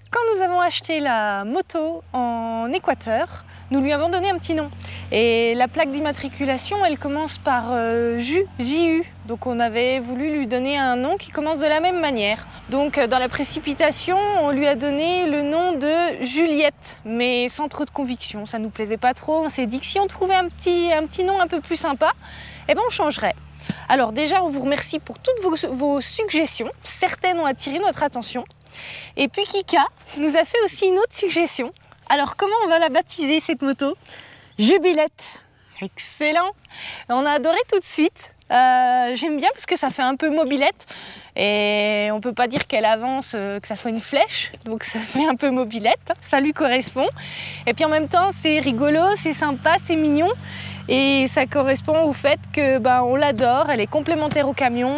Quand nous avons acheté la moto en Équateur, nous lui avons donné un petit nom. Et la plaque d'immatriculation, elle commence par JU. Donc on avait voulu lui donner un nom qui commence de la même manière. Donc dans la précipitation, on lui a donné le nom de Juliette, mais sans trop de conviction. Ça nous plaisait pas trop. On s'est dit que si on trouvait un petit nom un peu plus sympa, eh ben on changerait. Alors déjà, on vous remercie pour toutes vos suggestions. Certaines ont attiré notre attention. Et puis Kika nous a fait aussi une autre suggestion. Alors comment on va la baptiser cette moto? Jubilette. Excellent. On a adoré tout de suite. J'aime bien parce que ça fait un peu mobilette. Et on peut pas dire qu'elle avance, que ça soit une flèche. Donc ça fait un peu mobilette. Ça lui correspond. Et puis en même temps, c'est rigolo, c'est sympa, c'est mignon. Et ça correspond au fait que on l'adore, elle est complémentaire au camion,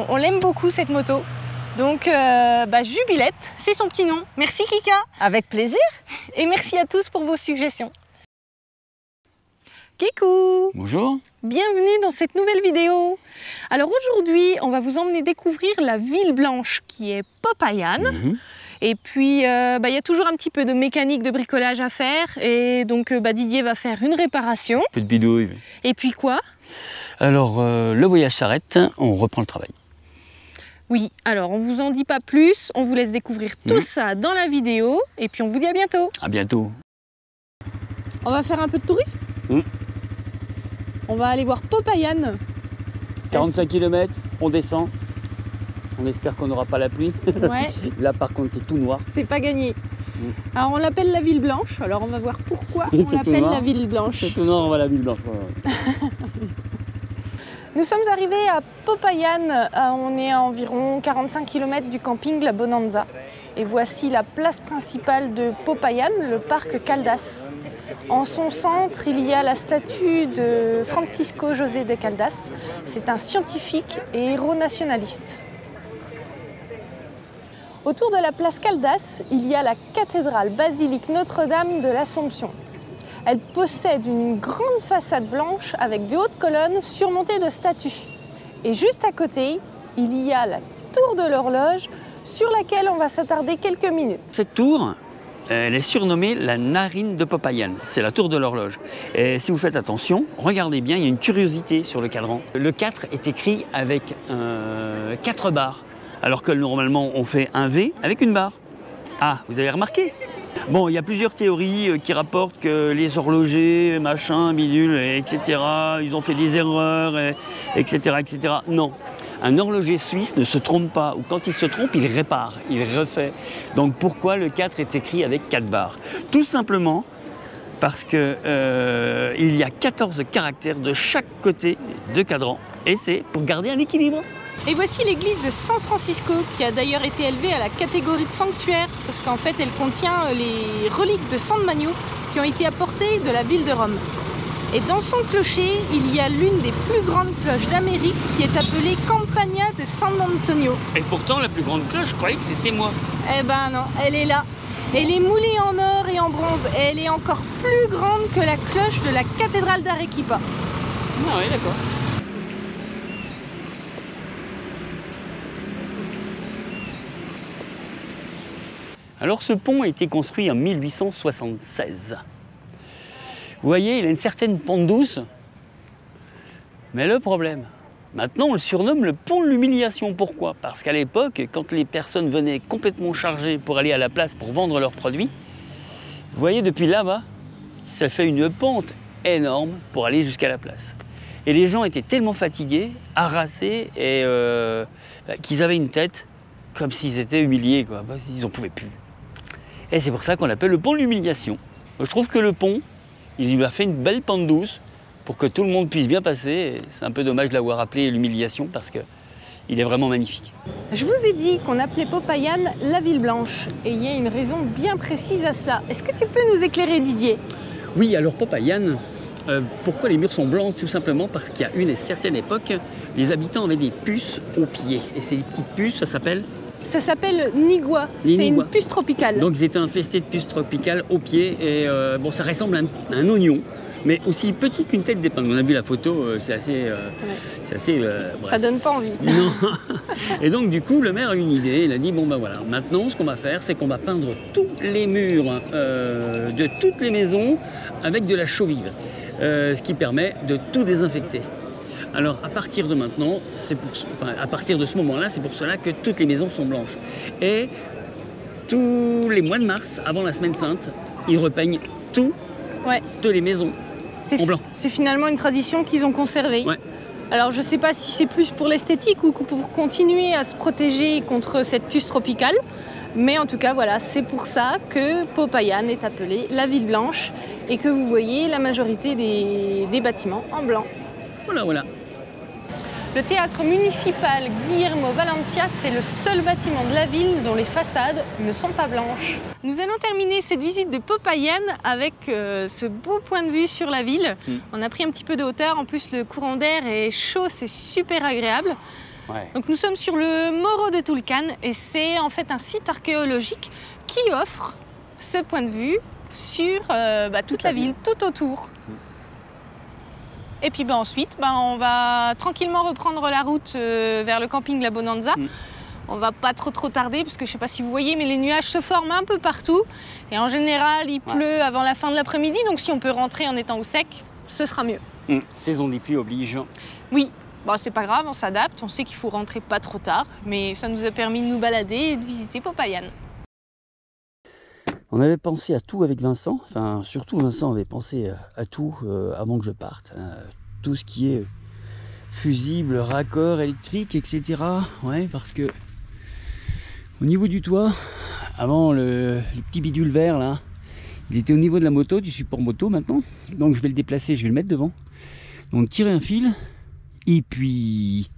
on l'aime beaucoup cette moto. Donc Jubilette, c'est son petit nom. Merci Kika. Avec plaisir. Et merci à tous pour vos suggestions. Kikou. Bonjour. Bienvenue dans cette nouvelle vidéo. Alors aujourd'hui, on va vous emmener découvrir la ville blanche qui est Popayán. Et puis, y a toujours un petit peu de mécanique, de bricolage à faire. Et donc, Didier va faire une réparation. Un peu de bidouille. Et puis quoi? Alors, le voyage s'arrête, on reprend le travail. Oui, alors on vous en dit pas plus. On vous laisse découvrir tout ça dans la vidéo. Et puis, on vous dit à bientôt. À bientôt. On va faire un peu de tourisme. On va aller voir Popayán. 45 km, on descend. On espère qu'on n'aura pas la pluie. Ouais. Là par contre c'est tout noir. C'est pas gagné. Alors on l'appelle la ville blanche, alors on va voir pourquoi on l'appelle la ville blanche. C'est tout noir, on va à la ville blanche. Nous sommes arrivés à Popayán, on est à environ 45 km du camping La Bonanza. Et voici la place principale de Popayán, le parc Caldas. En son centre, il y a la statue de Francisco José de Caldas. C'est un scientifique et héros nationaliste. Autour de la place Caldas, il y a la cathédrale basilique Notre-Dame de l'Assomption. Elle possède une grande façade blanche avec de hautes colonnes surmontées de statues. Et juste à côté, il y a la tour de l'horloge sur laquelle on va s'attarder quelques minutes. Cette tour, elle est surnommée la narine de Popayán. C'est la tour de l'horloge. Et si vous faites attention, regardez bien, il y a une curiosité sur le cadran. Le 4 est écrit avec 4 barres. Alors que normalement on fait un V avec une barre. Ah, vous avez remarqué? Bon, il y a plusieurs théories qui rapportent que les horlogers, machin, bidule, etc., ils ont fait des erreurs, etc., etc. Non, un horloger suisse ne se trompe pas, ou quand il se trompe, il répare, il refait. Donc pourquoi le 4 est écrit avec 4 barres? Tout simplement parce qu'il y a 14 caractères de chaque côté de cadran, et c'est pour garder un équilibre. Et voici l'église de San Francisco qui a d'ailleurs été élevée à la catégorie de sanctuaire parce qu'en fait elle contient les reliques de San Magno qui ont été apportées de la ville de Rome. Et dans son clocher, il y a l'une des plus grandes cloches d'Amérique qui est appelée Campagna de San Antonio. Et pourtant la plus grande cloche, je croyais que c'était moi. Eh ben non, elle est là. Elle est moulée en or et en bronze et elle est encore plus grande que la cloche de la cathédrale d'Arequipa. Ah oui, d'accord. Alors ce pont a été construit en 1876. Vous voyez, il a une certaine pente douce, mais le problème, maintenant on le surnomme le pont de l'humiliation. Pourquoi? Parce qu'à l'époque, quand les personnes venaient complètement chargées pour aller à la place pour vendre leurs produits, vous voyez depuis là-bas, ça fait une pente énorme pour aller jusqu'à la place. Et les gens étaient tellement fatigués, harassés, et qu'ils avaient une tête comme s'ils étaient humiliés, quoi. Ils n'en pouvaient plus. Et c'est pour ça qu'on l'appelle le pont de l'humiliation. Je trouve que le pont, il lui a fait une belle pente douce pour que tout le monde puisse bien passer. C'est un peu dommage de l'avoir appelé l'humiliation parce qu'il est vraiment magnifique. Je vous ai dit qu'on appelait Popayán la ville blanche et il y a une raison bien précise à cela. Est-ce que tu peux nous éclairer, Didier? Oui, alors Popayán, pourquoi les murs sont blancs? Tout simplement parce qu'il y a une certaine époque, les habitants avaient des puces aux pieds. Et ces petites puces, ça s'appelle? Ça s'appelle Nigua, c'est une puce tropicale. Donc ils étaient infestés de puces tropicales aux pieds et bon, ça ressemble à un oignon. mais aussi petit qu'une tête d'épingle. On a vu la photo, c'est assez... bref. Ça donne pas envie. Non. Et donc du coup, le maire a une idée, il a dit, bon ben voilà, maintenant ce qu'on va faire, c'est qu'on va peindre tous les murs de toutes les maisons avec de la chaux vive, ce qui permet de tout désinfecter. Alors à partir de maintenant, à partir de ce moment-là, c'est pour cela que toutes les maisons sont blanches. Et tous les mois de mars, avant la Semaine Sainte, ils repeignent toutes les maisons en blanc. C'est finalement une tradition qu'ils ont conservée. Ouais. Alors je ne sais pas si c'est plus pour l'esthétique ou pour continuer à se protéger contre cette puce tropicale. Mais en tout cas, voilà, c'est pour ça que Popayán est appelée la ville blanche et que vous voyez la majorité des bâtiments en blanc. Voilà, voilà. Le théâtre municipal Guillermo Valencia, c'est le seul bâtiment de la ville dont les façades ne sont pas blanches. Nous allons terminer cette visite de Popayán avec ce beau point de vue sur la ville. On a pris un petit peu de hauteur, en plus le courant d'air est chaud, c'est super agréable. Ouais. Donc nous sommes sur le Morro de Tulcán et c'est en fait un site archéologique qui offre ce point de vue sur toute la ville, tout autour. Et puis ensuite, on va tranquillement reprendre la route vers le camping La Bonanza. On va pas trop tarder, parce que je sais pas si vous voyez, mais les nuages se forment un peu partout. Et en général, il pleut avant la fin de l'après-midi, donc si on peut rentrer en étant au sec, ce sera mieux. Saison des pluies oblige. Oui, c'est pas grave, on s'adapte, on sait qu'il faut rentrer pas trop tard, mais ça nous a permis de nous balader et de visiter Popayán. On avait pensé à tout avec Vincent, enfin surtout Vincent avait pensé à tout avant que je parte. Tout ce qui est fusible, raccord électrique, etc. Ouais, parce que au niveau du toit, avant le petit bidule vert là, il était au niveau de la moto, du support moto maintenant. Donc je vais le déplacer, je vais le mettre devant. Donc tirer un fil et puis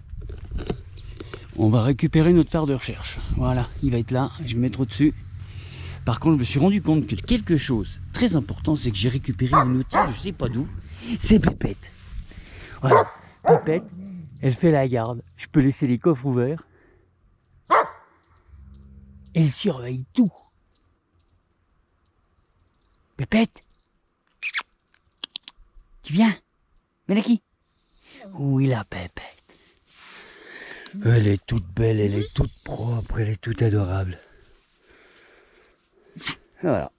on va récupérer notre phare de recherche. Voilà, il va être là, je vais le mettre au-dessus. Par contre, je me suis rendu compte que quelque chose de très important, c'est que j'ai récupéré une outil, je sais pas d'où, c'est Pépette. Voilà, Pépette, elle fait la garde. Je peux laisser les coffres ouverts. Elle surveille tout. Pépette, tu viens? Viens qui? Oui, la Pépette. Elle est toute belle, elle est toute propre, elle est toute adorable. Voilà.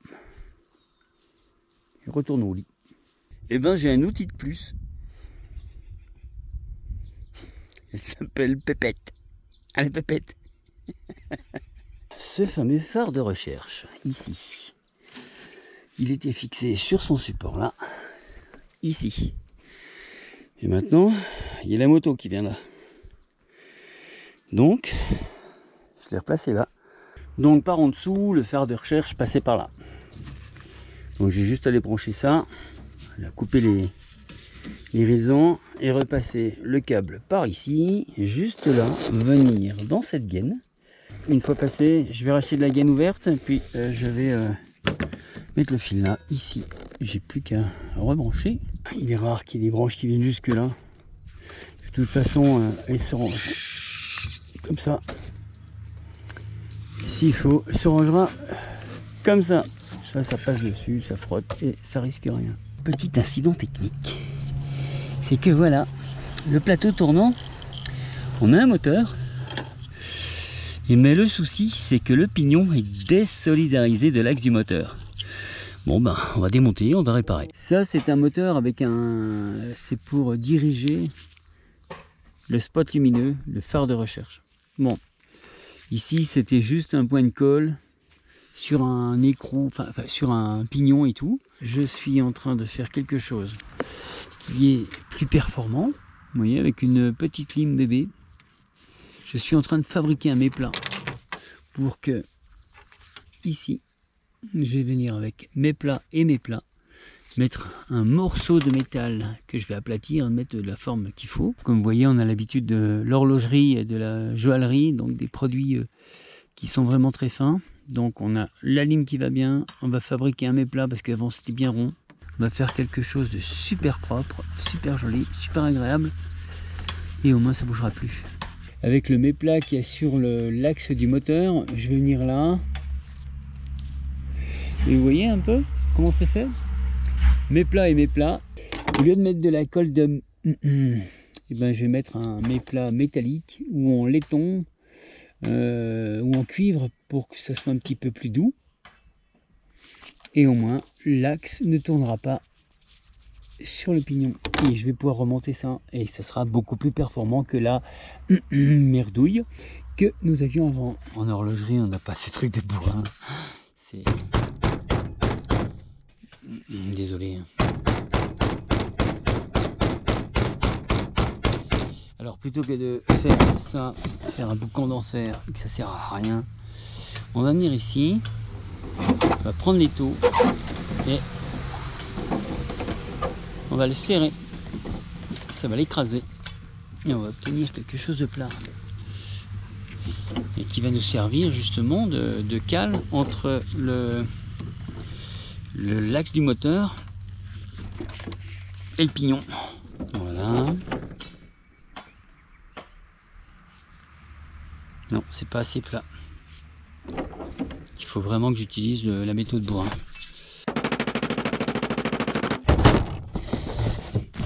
Je retourne au lit. Eh ben j'ai un outil de plus. Elle s'appelle Pépette. Allez Pépette. Ce fameux phare de recherche, ici. Il était fixé sur son support là. Ici. Et maintenant, il y a la moto qui vient là. Donc, je l'ai replacé là. Donc par en dessous, le phare de recherche passait par là. Donc j'ai juste à débrancher ça, à couper les raisons et repasser le câble par ici, juste là, venir dans cette gaine. Une fois passé, je vais racheter de la gaine ouverte, puis je vais mettre le fil là, ici. J'ai plus qu'à rebrancher. Il est rare qu'il y ait des branches qui viennent jusque là. De toute façon, elles se rangent comme ça. S'il faut, elle se rangera comme ça. Ça passe dessus, ça frotte et ça risque rien. Petit incident technique, c'est que voilà, le plateau tournant, on a un moteur, mais le souci c'est que le pignon est désolidarisé de l'axe du moteur. Bon ben, on va démonter, on va réparer. Ça c'est un moteur avec c'est pour diriger le spot lumineux, le phare de recherche. Bon. Ici, c'était juste un point de colle sur un écrou, enfin sur un pignon et tout. Je suis en train de faire quelque chose qui est plus performant. Vous voyez, avec une petite lime bébé. Je suis en train de fabriquer un méplat pour que, ici, je vais venir avec mes plats et mes plats, mettre un morceau de métal que je vais aplatir, mettre de la forme qu'il faut. Comme vous voyez, on a l'habitude de l'horlogerie et de la joaillerie, donc des produits qui sont vraiment très fins. Donc on a la lime qui va bien, on va fabriquer un méplat parce qu'avant c'était bien rond. On va faire quelque chose de super propre, super joli, super agréable et au moins ça bougera plus. Avec le méplat qui est sur l'axe du moteur, je vais venir là. Et vous voyez un peu comment c'est fait? Mes plats et mes plats. Au lieu de mettre de la colle de... Eh ben, je vais mettre un méplat métallique ou en laiton ou en cuivre pour que ça soit un petit peu plus doux. Et au moins, l'axe ne tournera pas sur le pignon. Et je vais pouvoir remonter ça. Et ça sera beaucoup plus performant que la merdouille que nous avions avant. En horlogerie, on n'a pas ces trucs de bourrin. C'est... Désolé. Alors plutôt que de faire ça, faire un boucan d'enfer et que ça sert à rien, on va venir ici, on va prendre l'étau et on va le serrer, ça va l'écraser et on va obtenir quelque chose de plat et qui va nous servir justement de cale entre l'axe du moteur et le pignon. Voilà. Non, c'est pas assez plat. Il faut vraiment que j'utilise la méthode bourrin.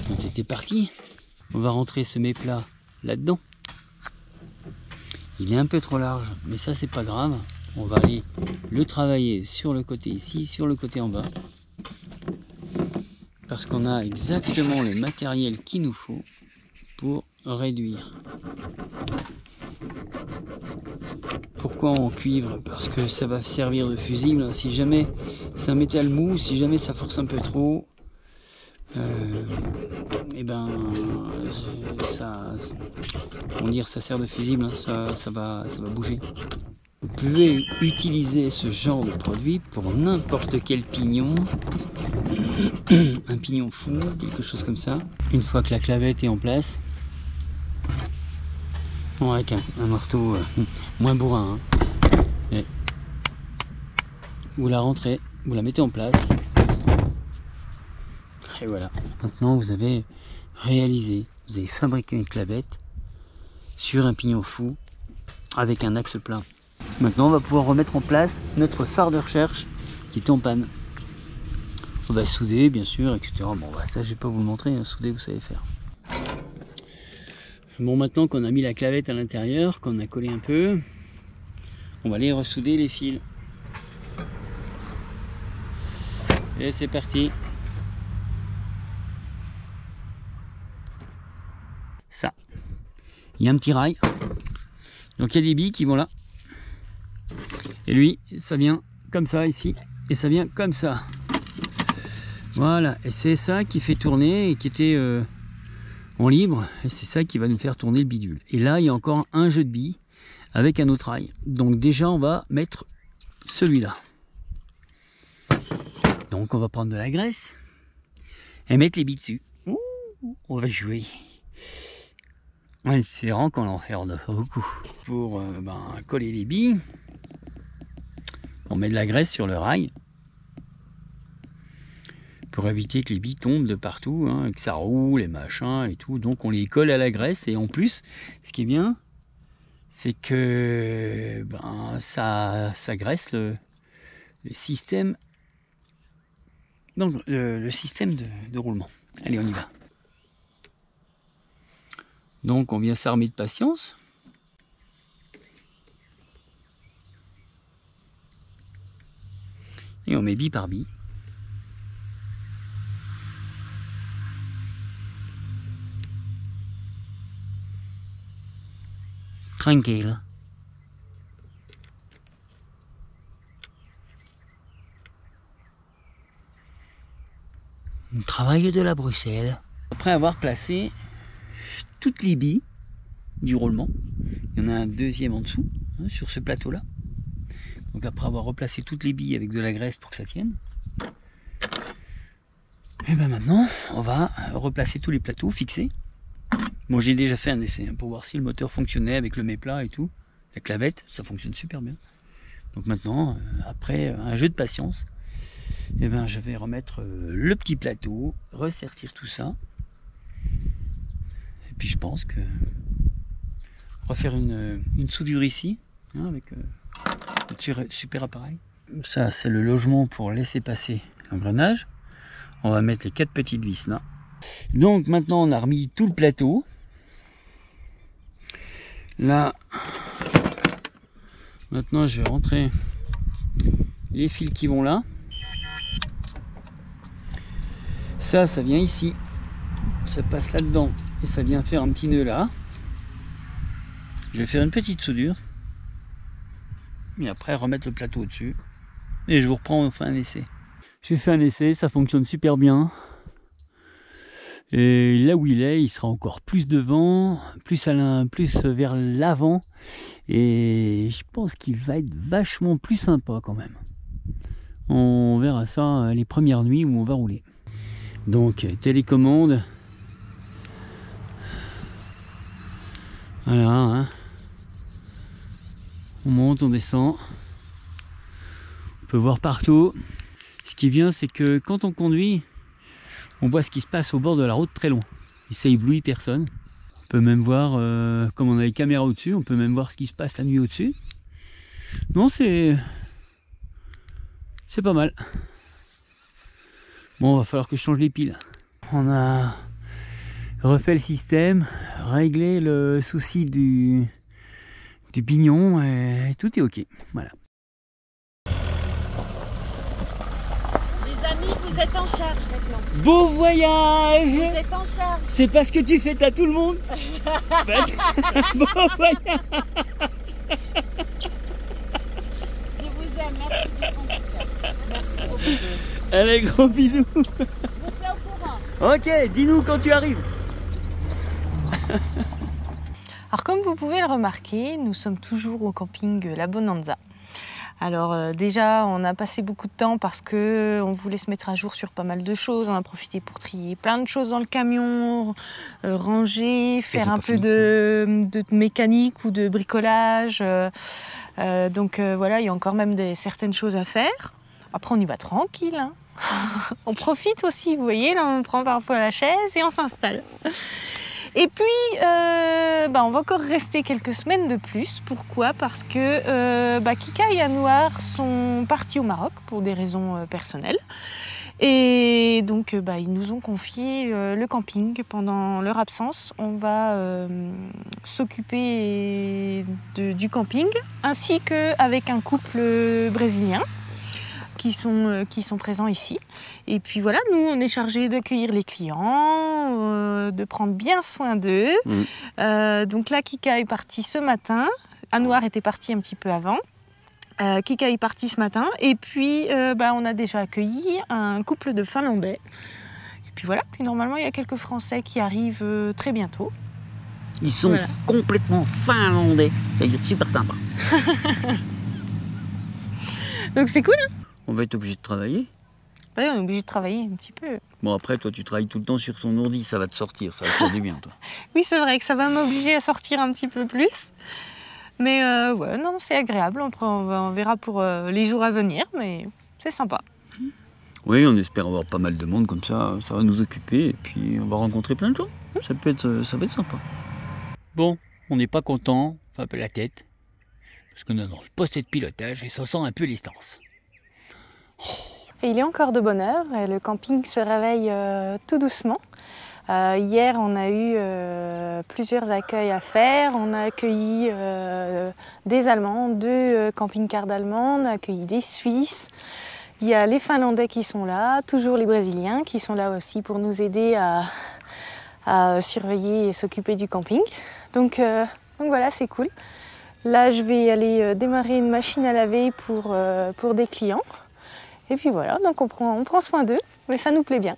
On était parti. On va rentrer ce méplat là-dedans. Il est un peu trop large, mais ça c'est pas grave. On va aller le travailler sur le côté ici, sur le côté en bas. Parce qu'on a exactement le matériel qu'il nous faut pour réduire. Pourquoi en cuivre? Parce que ça va servir de fusible. Si jamais c'est un métal mou, si jamais ça force un peu trop, et ben ça, on dire, ça sert de fusible, hein, ça va bouger. Vous pouvez utiliser ce genre de produit pour n'importe quel pignon, un pignon fou, quelque chose comme ça. Une fois que la clavette est en place, bon, avec un marteau moins bourrin, hein. Et vous la rentrez, vous la mettez en place, et voilà. Maintenant vous avez réalisé, vous avez fabriqué une clavette sur un pignon fou avec un axe plat. Maintenant on va pouvoir remettre en place notre phare de recherche qui est en panne. On va souder bien sûr, etc. Bon bah, ça je vais pas vous le montrer, hein. Souder vous savez faire. Bon, maintenant qu'on a mis la clavette à l'intérieur, qu'on a collé un peu, on va aller ressouder les fils. Et c'est parti. Ça. Il y a un petit rail. Donc il y a des billes qui vont là. Et lui, ça vient comme ça ici. Et ça vient comme ça. Voilà. Et c'est ça qui fait tourner et qui était... en libre, et c'est ça qui va nous faire tourner le bidule. Et là il y a encore un jeu de billes avec un autre rail. Donc déjà on va mettre celui-là. Donc on va prendre de la graisse et mettre les billes dessus. Ouh, on va jouer en espérant qu'on en perde beaucoup. Pour coller les billes, on met de la graisse sur le rail pour éviter que les billes tombent de partout, hein, que ça roule et machin et tout. Donc on les colle à la graisse et en plus, ce qui est bien, c'est que ça graisse le système, donc le système de roulement. Allez, on y va. Donc on vient s'armer de patience. Et on met bille par bille. Tranquille. Un travail de la Bruxelles. Après avoir placé toutes les billes du roulement, il y en a un deuxième en dessous, hein, sur ce plateau là. Donc après avoir replacé toutes les billes avec de la graisse pour que ça tienne, et bien maintenant on va replacer tous les plateaux fixés. Bon, j'ai déjà fait un essai hein, pour voir si le moteur fonctionnait avec le méplat et tout. La clavette, ça fonctionne super bien. Donc maintenant, après un jeu de patience, eh ben, je vais remettre le petit plateau, ressertir tout ça. Et puis je pense que on va faire une soudure ici, hein, avec notre super appareil. Ça, c'est le logement pour laisser passer l'engrenage. On va mettre les 4 petites vis là. Donc maintenant on a remis tout le plateau. Là, maintenant je vais rentrer les fils qui vont là. Ça vient ici. Ça passe là-dedans et ça vient faire un petit nœud là. Je vais faire une petite soudure. Et après remettre le plateau au-dessus. Et je vous reprends, on fait un essai. J'ai fait un essai, ça fonctionne super bien. Et là où il est, il sera encore plus devant, plus vers l'avant. Et je pense qu'il va être vachement plus sympa quand même. On verra ça les premières nuits où on va rouler. Donc télécommande. Voilà, hein. On monte, on descend. On peut voir partout. Ce qui est bien, c'est que quand on conduit, on voit ce qui se passe au bord de la route très loin. Et ça éblouit personne. On peut même voir, comme on a les caméras au-dessus, on peut même voir ce qui se passe la nuit au-dessus. Non, c'est pas mal. Bon, va falloir que je change les piles. On a refait le système, réglé le souci du pignon et tout est ok. Voilà. Les amis, vous êtes en charge maintenant. Beau voyage! Vous êtes en charge. C'est parce que tu fais à tout le monde. Beau voyage! Je vous aime, merci du fond du cœur. Merci beaucoup. Allez, gros bisous. Je vous tiens au courant. Ok, dis-nous quand tu arrives. Alors comme vous pouvez le remarquer, nous sommes toujours au camping La Bonanza. Alors déjà, on a passé beaucoup de temps parce qu'on voulait se mettre à jour sur pas mal de choses. On a profité pour trier plein de choses dans le camion, ranger, faire un peu de mécanique ou de bricolage. Donc voilà, il y a encore même certaines choses à faire. Après, on y va tranquille, hein. On profite aussi, vous voyez, là on prend parfois la chaise et on s'installe. Et puis, on va encore rester quelques semaines de plus. Pourquoi? Parce que Kika et Anouar sont partis au Maroc pour des raisons personnelles. Et donc, ils nous ont confié le camping pendant leur absence. On va s'occuper du camping, ainsi qu'avec un couple brésilien qui sont présents ici. Et puis voilà, nous, on est chargés d'accueillir les clients, de prendre bien soin d'eux. Donc là, Kika est parti ce matin. Anouar était parti un petit peu avant. Kika est parti ce matin. Et puis, on a déjà accueilli un couple de Finlandais. Et puis voilà, puis normalement, il y a quelques Français qui arrivent très bientôt. Ils sont complètement finlandais. C'est super sympa. Donc c'est cool, hein? On va être obligé de travailler. Oui, on est obligé de travailler un petit peu. Bon, après, toi, tu travailles tout le temps sur ton ordi, ça va te sortir, ça va te faire du bien, toi. Oui, c'est vrai que ça va m'obliger à sortir un petit peu plus. Mais ouais, non, c'est agréable. On verra pour les jours à venir, mais c'est sympa. Oui, on espère avoir pas mal de monde comme ça va nous occuper et puis on va rencontrer plein de gens. Ça va être sympa. Bon, on n'est pas content, on fait un peu la tête, parce qu'on est dans le poste de pilotage et ça sent un peu l'essence. Et il est encore de bonne heure et le camping se réveille tout doucement. Hier, on a eu plusieurs accueils à faire. On a accueilli des Allemands, 2 camping-cars allemands, on a accueilli des Suisses. Il y a les Finlandais qui sont là, toujours les Brésiliens qui sont là aussi pour nous aider à surveiller et s'occuper du camping. Donc voilà, c'est cool. Là, je vais aller démarrer une machine à laver pour des clients. Et puis voilà, donc on prend soin d'eux, mais ça nous plaît bien.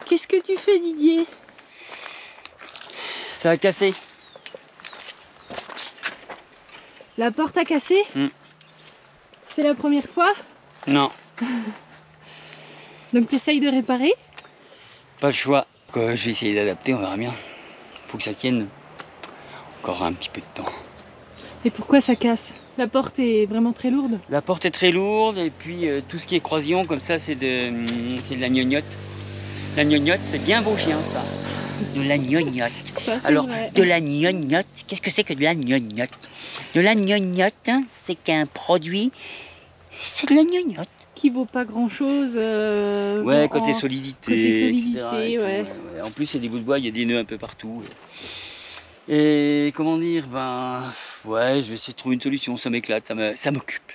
Qu'est-ce que tu fais, Didier? Ça a cassé. La porte a cassé? C'est la première fois? Non. Donc tu essayes de réparer? Pas le choix. Je vais essayer d'adapter, on verra bien. Faut que ça tienne encore un petit peu de temps. Et pourquoi ça casse? La porte est vraiment très lourde? La porte est très lourde et puis tout ce qui est croisillon comme ça c'est de la gnognotte. La gnognotte c'est bien beau chien ça. De la gnognotte. Alors vrai. de la gnognotte, qu'est-ce que c'est que de la gnognotte? De la gnognotte, hein, c'est qu'un produit, c'est de la gnognotte. qui vaut pas grand chose. Ouais, côté solidité. Côté solidité, etc. ouais. Ouais. En plus, il y a des bouts de bois, il y a des nœuds un peu partout. Et comment dire, ben, ouais, je vais essayer de trouver une solution, ça m'éclate, ça m'occupe.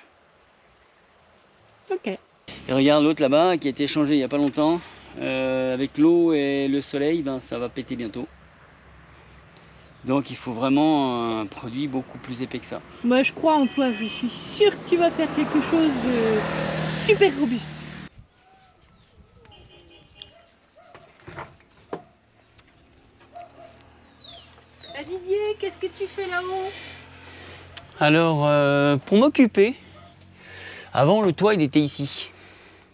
Ok. Et regarde l'autre là-bas qui a été changé il n'y a pas longtemps. Avec l'eau et le soleil, ben, ça va péter bientôt. Donc il faut vraiment un produit beaucoup plus épais que ça. Moi je crois en toi, je suis sûre que tu vas faire quelque chose de super robuste. Didier, qu'est-ce que tu fais là-haut? Alors, pour m'occuper, avant le toit il était ici.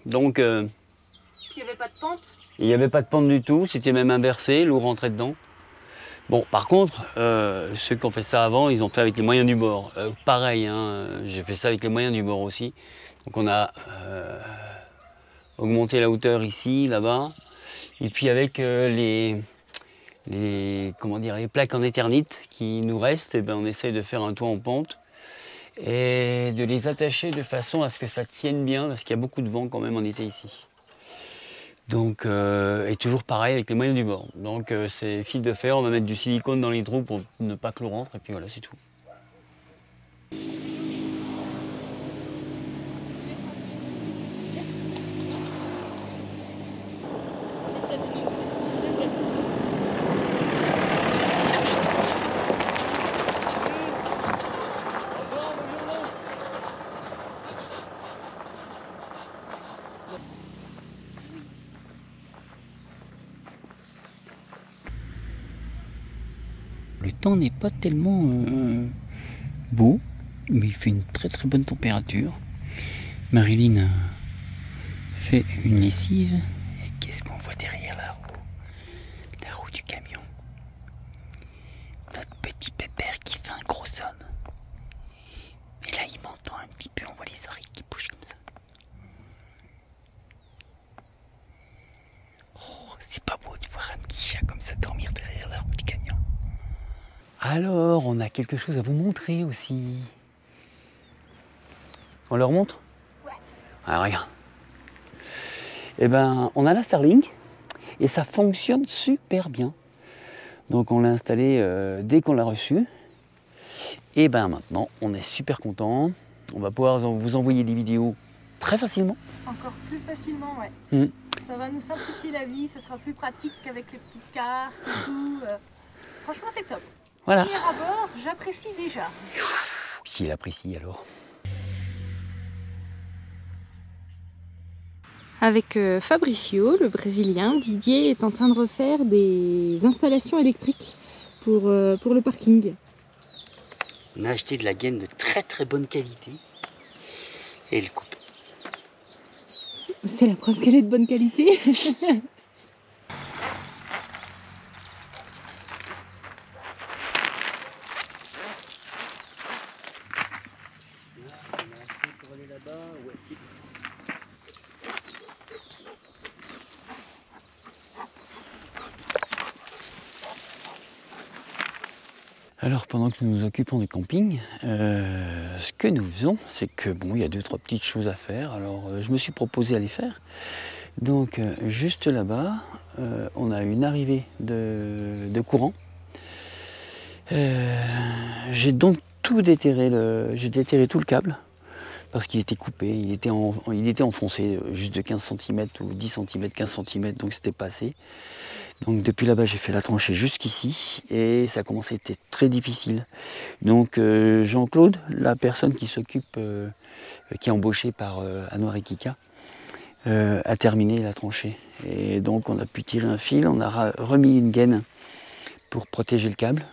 Donc, il n'y avait pas de pente? Il n'y avait pas de pente du tout, c'était même inversé, l'eau rentrait dedans. Bon, par contre, ceux qui ont fait ça avant, ils ont fait avec les moyens du bord. Pareil, hein, j'ai fait ça avec les moyens du bord aussi. Donc on a augmenté la hauteur ici, là-bas. Et puis avec comment dire, les plaques en éternite qui nous restent, et ben on essaye de faire un toit en pente et de les attacher de façon à ce que ça tienne bien, parce qu'il y a beaucoup de vent quand même en été ici. Donc, et toujours pareil avec les moyens du bord. Donc c'est fil de fer, on va mettre du silicone dans les trous pour ne pas que l'eau rentre, et puis voilà, c'est tout. Le temps n'est pas tellement beau, mais il fait une très très bonne température. Marilyn a fait une lessive. Et qu'est-ce qu'on voit derrière la roue? La roue du camion. Notre petit pépère qui fait un gros son. Et là il m'entend un petit peu, on voit les oreilles qui bougent comme ça. Oh, c'est pas beau de voir un petit chat comme ça dormir derrière la roue du camion. Alors, on a quelque chose à vous montrer aussi. On leur montre? Ouais. Ah, regarde. Eh ben, on a la Starlink et ça fonctionne super bien. Donc, on l'a installé dès qu'on l'a reçu. Et ben maintenant, on est super content. On va pouvoir vous envoyer des vidéos très facilement. Encore plus facilement, ouais. Ça va nous simplifier la vie, ce sera plus pratique qu'avec les petites cartes et tout. Franchement, c'est top. Voilà. Venir à bord, j'apprécie déjà. S'il apprécie alors. Avec Fabricio, le Brésilien, Didier est en train de refaire des installations électriques pour le parking. On a acheté de la gaine de très très bonne qualité et elle coupe. C'est la preuve qu'elle est de bonne qualité. Alors pendant que nous nous occupons du camping, ce que nous faisons, c'est que bon, il y a 2-3 petites choses à faire. Alors je me suis proposé à les faire. Donc juste là-bas, on a une arrivée de courant. J'ai donc tout déterré, j'ai déterré tout le câble parce qu'il était coupé, il était enfoncé juste de 15 cm ou 10 cm, 15 cm, donc c'était pas assez. Donc depuis là-bas, j'ai fait la tranchée jusqu'ici et ça commençait à être très difficile. Donc Jean-Claude, la personne qui s'occupe, qui est embauchée par Anouar et Kika, a terminé la tranchée. Et donc on a pu tirer un fil, on a remis une gaine pour protéger le câble.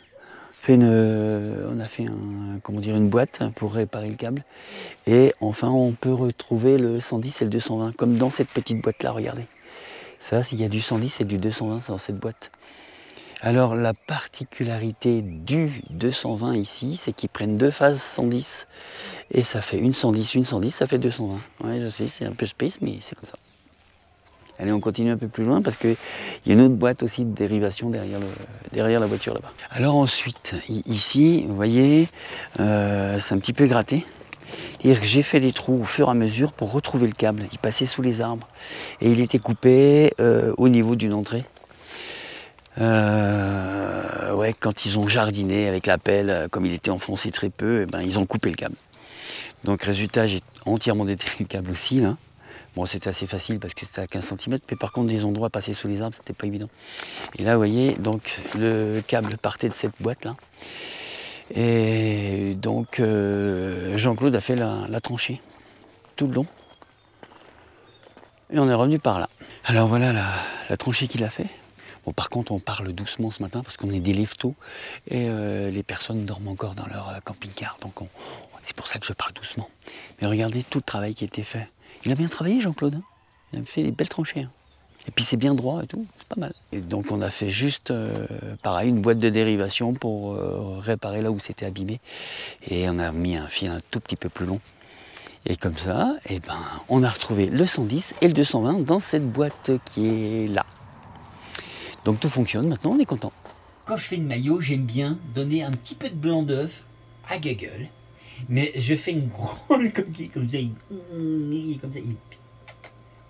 On a fait une boîte pour réparer le câble. Et enfin, on peut retrouver le 110 et le 220, comme dans cette petite boîte-là, regardez. Ça, il y a du 110 et du 220 dans cette boîte. Alors, la particularité du 220 ici, c'est qu'ils prennent deux phases 110. Et ça fait une 110, ça fait 220. Ouais, je sais, c'est un peu space, mais c'est comme ça. Allez, on continue un peu plus loin parce qu'il y a une autre boîte aussi de dérivation derrière la voiture là-bas. Alors ensuite, ici, vous voyez, c'est un petit peu gratté. C'est-à-dire que j'ai fait des trous au fur et à mesure pour retrouver le câble. Il passait sous les arbres et il était coupé au niveau d'une entrée. Ouais, quand ils ont jardiné avec la pelle, comme il était enfoncé très peu, eh ben, ils ont coupé le câble. Donc résultat, j'ai entièrement déterré le câble aussi là. Bon, c'était assez facile parce que c'était à 15 cm, mais par contre des endroits passés sous les arbres, c'était pas évident. Et là, vous voyez, donc le câble partait de cette boîte là. Et donc Jean-Claude a fait la tranchée tout le long. Et on est revenu par là. Alors voilà la tranchée qu'il a fait. Bon, par contre, on parle doucement ce matin parce qu'on est des lève-tôt et les personnes dorment encore dans leur camping-car. Donc c'est pour ça que je parle doucement. Mais regardez tout le travail qui a été fait. Il a bien travaillé, Jean-Claude. Hein. Il a fait des belles tranchées. Hein. Et puis c'est bien droit et tout, c'est pas mal. Et donc on a fait juste, pareil, une boîte de dérivation pour réparer là où c'était abîmé. Et on a mis un fil un tout petit peu plus long. Et comme ça, eh ben, on a retrouvé le 110 et le 220 dans cette boîte qui est là. Donc tout fonctionne, maintenant on est content. Quand je fais une maillot, j'aime bien donner un petit peu de blanc d'œuf à Gaggle. Mais je fais une grande coquille comme ça, comme ça. Vous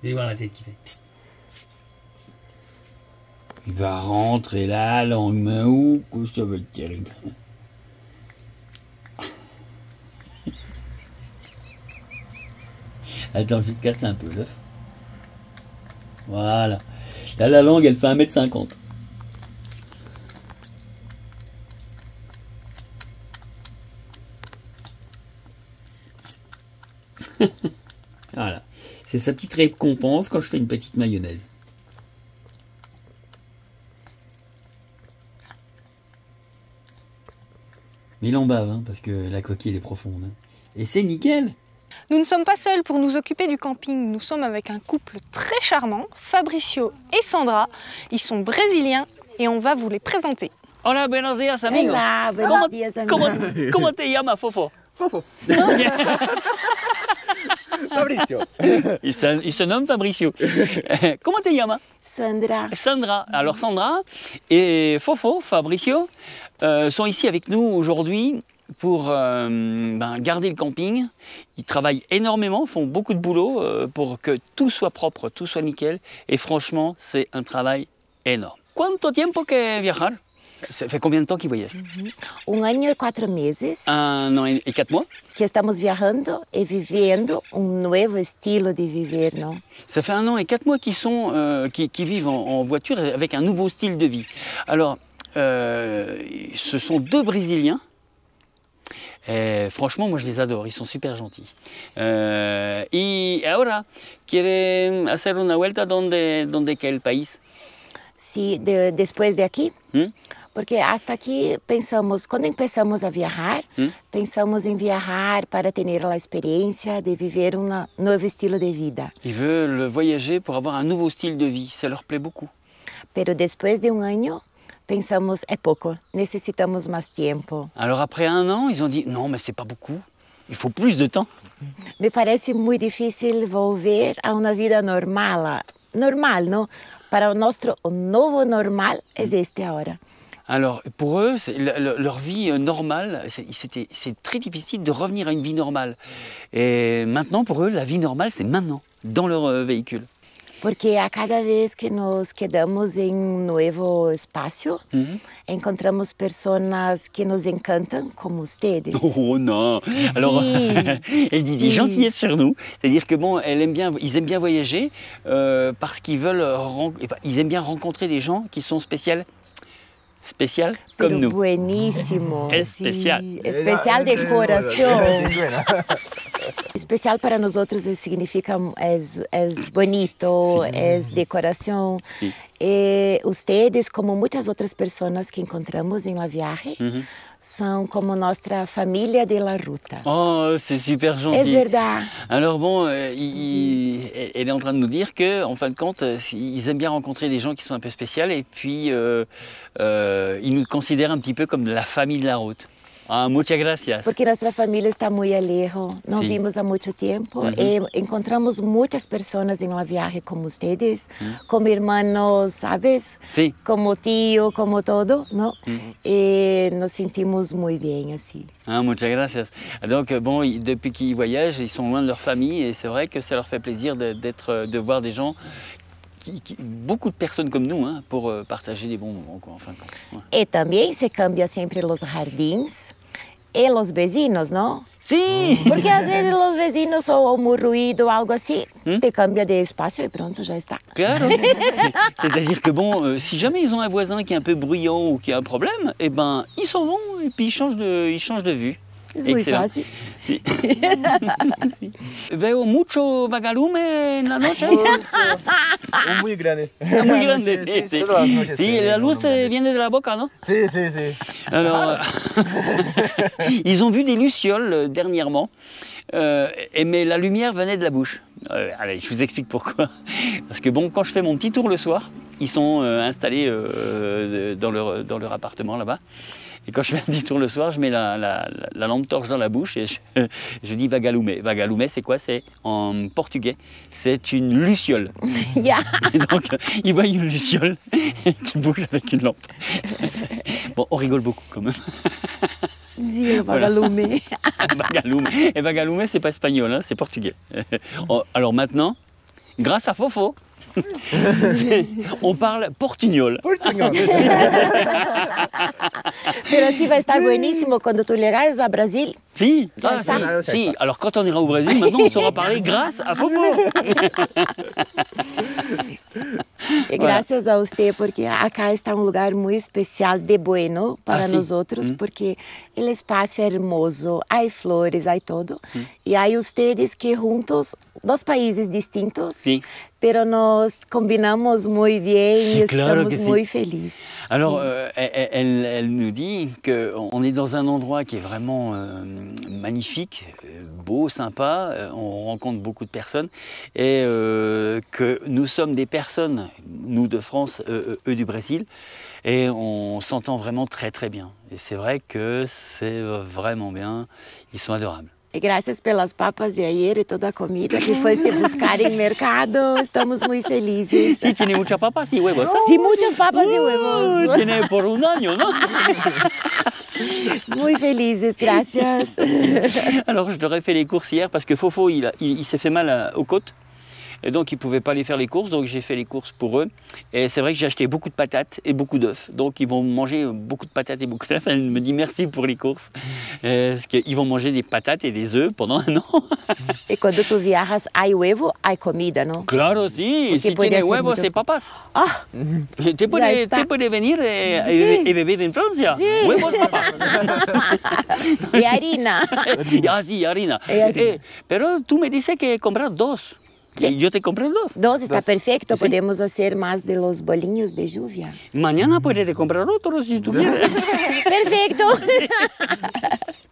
allez voir la tête qu'il fait. Psst. Il va rentrer là, langue main où, ça va être terrible. Attends, je vais te casser un peu l'œuf. Voilà. Là, la langue, elle fait 1,50 m. Voilà. C'est sa petite récompense quand je fais une petite mayonnaise. Mais il en bave, hein, parce que la coquille, elle est profonde. Hein. Et c'est nickel. Nous ne sommes pas seuls pour nous occuper du camping. Nous sommes avec un couple très charmant, Fabricio et Sandra. Ils sont brésiliens et on va vous les présenter. Hola, buenos días, amigo. Hola, buenos días, amigo. ¿Cómo te llamas, Fofo? Fofo. Fabricio. Il se nomme Fabricio. Comment te llamas? Sandra. Sandra. Alors Sandra et Fofo, Fabricio, sont ici avec nous aujourd'hui pour garder le camping. Ils travaillent énormément, font beaucoup de boulot pour que tout soit propre, tout soit nickel. Et franchement, c'est un travail énorme. ¿Cuánto tiempo que viajar? Ça fait combien de temps qu'ils voyagent? 1 año y 4 meses 1 an et 4 mois. que estamos viajando y viviendo un nuevo estilo de vivir, ¿no? Ça fait 1 an et 4 mois qu'ils sont, qui vivent en voiture avec un nouveau style de vie. Alors, ce sont 2 Brésiliens. Et franchement, moi je les adore, ils sont super gentils. Y ahora, ¿quieren hacer una vuelta donde quel país? Sí, después de aquí. Porque hasta aqui pensamos, quando começamos a viajar, pensamos em viajar para ter a experiência de viver um novo estilo de vida. Ils veulent voyager pour avoir un nouveau style de vie, ça leur plaît beaucoup. Pero depois de 1 año, pensamos, é pouco, necessitamos mais tempo. Alors après 1 an, ils ont dit, non mais c'est pas beaucoup, il faut plus de temps. Me parece muito difícil volver a uma vida normal, não? Para o nosso novo normal é este agora. Alors, pour eux, leur vie normale, c'est très difficile de revenir à une vie normale. Et maintenant, pour eux, la vie normale, c'est maintenant, dans leur véhicule. Porque a cada vez que nos quedamos em novo espaço, encontramos pessoas que nos encantam, como ustedes. Oh non. Alors, elle dit des gentillesses sur nous. C'est-à-dire que bon, ils aiment bien voyager parce qu'ils ils aiment bien rencontrer des gens qui sont spécial comme nous. Bueníssimo. Especial. Sí, especial de coração. Especial para nós outros significa é bonito, é de coração. Sí. E ustedes, como muitas outras pessoas que encontramos em la viagem, são como nossa família de la ruta. Oh, c'est super gentil. É verdade. Alors bon, elle est en train de nous dire que, en fin de compte, ils aiment bien rencontrer des gens qui sont un peu spéciaux et puis ils nous considèrent un petit peu comme la famille de la route. Ah, muchas gracias. Porque nossa família está muito lejos, não Sim. vimos há muito tempo e encontramos muitas pessoas em uma viagem como vocês, como irmãos, sabes? Sim. Como tio, como todo, não? E nos sentimos muito bem assim. Ah, muchas gracias. Donc, bon, depuis qu'ils voyagent, ils sont loin de leur famille et c'est vrai que ça leur fait plaisir de voir des gens, beaucoup de personnes comme nous, hein, pour partager des bons moments, quoi, en fin de compte. Ouais. E também se cambia sempre os jardins e os vizinhos, não? Si. Porque às vezes os vizinhos ou um ruído, algo assim, te cambia de espaço e pronto, já está. Claro. C'est-à-dire que bon, si jamais ils ont un voisin qui est un peu bruyant ou qui a un problème, eh ben, ils s'en vont et puis ils changent de vue. É muito Excellent. fácil. Sí. Sí. Veo mucho vagalume en la noche. Muy grande. Muy grande, sí, sí. Todas las noches Sí, se ve la un luz hombre. viene de la boca, ¿no? Sí, sí, sí. Alors, ils ont vu des lucioles dernièrement, mais la lumière venait de la bouche. Allez, je vous explique pourquoi. Parce que bon, quand je fais mon petit tour le soir, ils sont installés dans leur appartement là-bas. Et quand je fais un petit tour le soir, je mets la lampe torche dans la bouche et je dis vagalume. Vagalume, c'est quoi? C'est en portugais, c'est une luciole. Et donc, ils voient une luciole qui bouge avec une lampe. Bon, on rigole beaucoup quand même. Sim, vagalume. Vagalume. Et vagalume, c'est pas espagnol, hein, c'est portugais. Alors maintenant, grâce à Fofo, on parle portugnol. Portuñol. Pero assim vai estar bueníssimo quando tu chegares ao Brasil. Si, Ah, ça. si. Alors quand on ira au Brésil, maintenant on saura parler grâce à Fofo. E graças a você, porque acá está um lugar muito especial de bueno para sim. nós outros, porque o espaço é hermoso, há flores, há todo. E há vocês que juntos, dois países distintos, Si. pero nos combinamos muito bem Sí, e claro estamos que sí. muito felizes. Alors elle nous dit qu'on est dans un endroit qui est vraiment magnifique, beau, sympa, on rencontre beaucoup de personnes et que nous sommes des personnes, nous de France, eux du Brésil, et on s'entend vraiment très très bien. Et c'est vrai que c'est vraiment bien, ils sont adorables. E graças pelas papas de ayer e toda a comida que foste buscar em mercado, estamos muito felizes. Sí, tiene mucha papas y huevos. Sim, muitas papas e huevos. Tiene por un año, ¿no? Muito felizes, graças. Alors je leur ai fait les courses hier parce que Fofo il s'est fait mal aux côtes et donc il ne pouvait pas aller faire les courses, donc j'ai fait les courses pour eux. Et c'est vrai que j'ai acheté beaucoup de patates et beaucoup d'œufs, donc ils vont manger beaucoup de patates et beaucoup d'œufs. Elle me dit merci pour les courses, parce qu'ils vont manger des patates et des œufs pendant un an. E quando tu viajas, há huevo, há comida, não? Claro, sí, Porque si puede tiene hacer huevos muchas y papas. Ah, Te está. puede venir Sí. y vivir en Francia. Sí. Huevos, papas. e harina. Ah, sí, harina. Y harina. Pero tú me dices que compras dos. Sí. Y yo te compré dos. Dos está perfeito, Sí. podemos fazer mais de los bolinhos de lluvia. Mañana puedes comprar otro si tú quieres. Perfeito!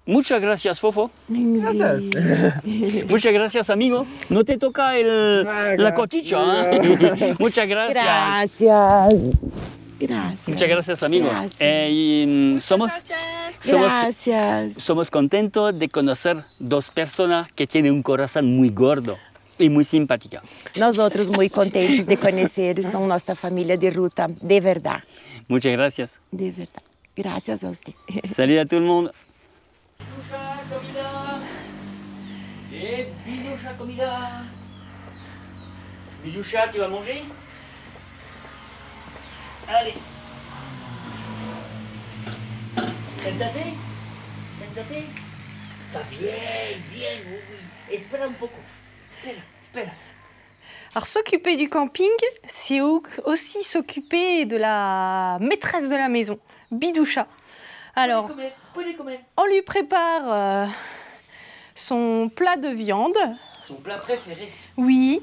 Muchas gracias, Fofo. Gracias. Muchas gracias, amigo. No te toca la cochicha. ¿Eh? Muchas gracias. Gracias. Gracias. Muchas gracias, amigo. Gracias. Somos contentos de conocer dos personas que tienen un corazón muy gordo y muy simpática. Nós outros muito contentes de conhecer, são nossa família de ruta, de verdade. Muchas gracias. De verdade. Graças a você. Salut à tout le monde. Biducha comida. Et Biducha comida. Biducha, tu vas manger? Allez. Siéntate. Siéntate. Está bien, bien, oui, oui. Espera un poco. Espera. Alors s'occuper du camping, c'est aussi s'occuper de la maîtresse de la maison, Bidoucha. Alors, on lui prépare son plat de viande. Son plat préféré. Oui,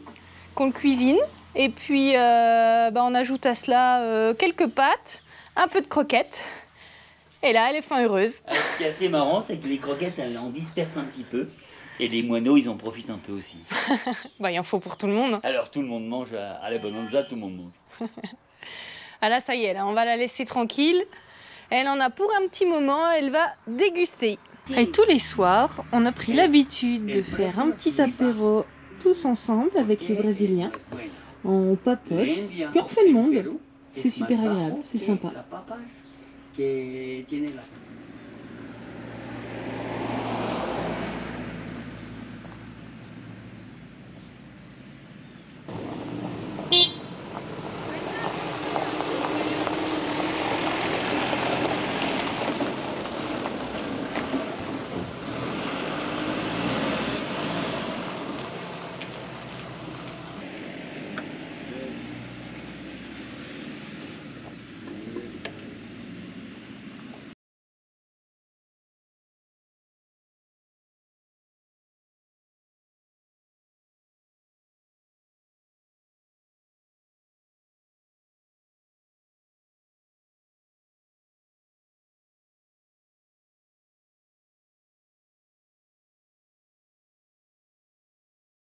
qu'on cuisine. Et puis, on ajoute à cela quelques pâtes, un peu de croquettes. Et là, elle est fin heureuse. Alors, ce qui est assez marrant, c'est que les croquettes, elles en dispersent un petit peu. Et les moineaux, ils en profitent un peu aussi. Il en faut pour tout le monde. Alors, tout le monde mange à la bonanza, tout le monde mange. Ah là, ça y est, là, on va la laisser tranquille. Elle en a pour un petit moment, elle va déguster. Et tous les soirs, on a pris l'habitude de faire un petit apéro tous ensemble avec les Brésiliens. On papote, puis on refait le monde. C'est super agréable, c'est sympa.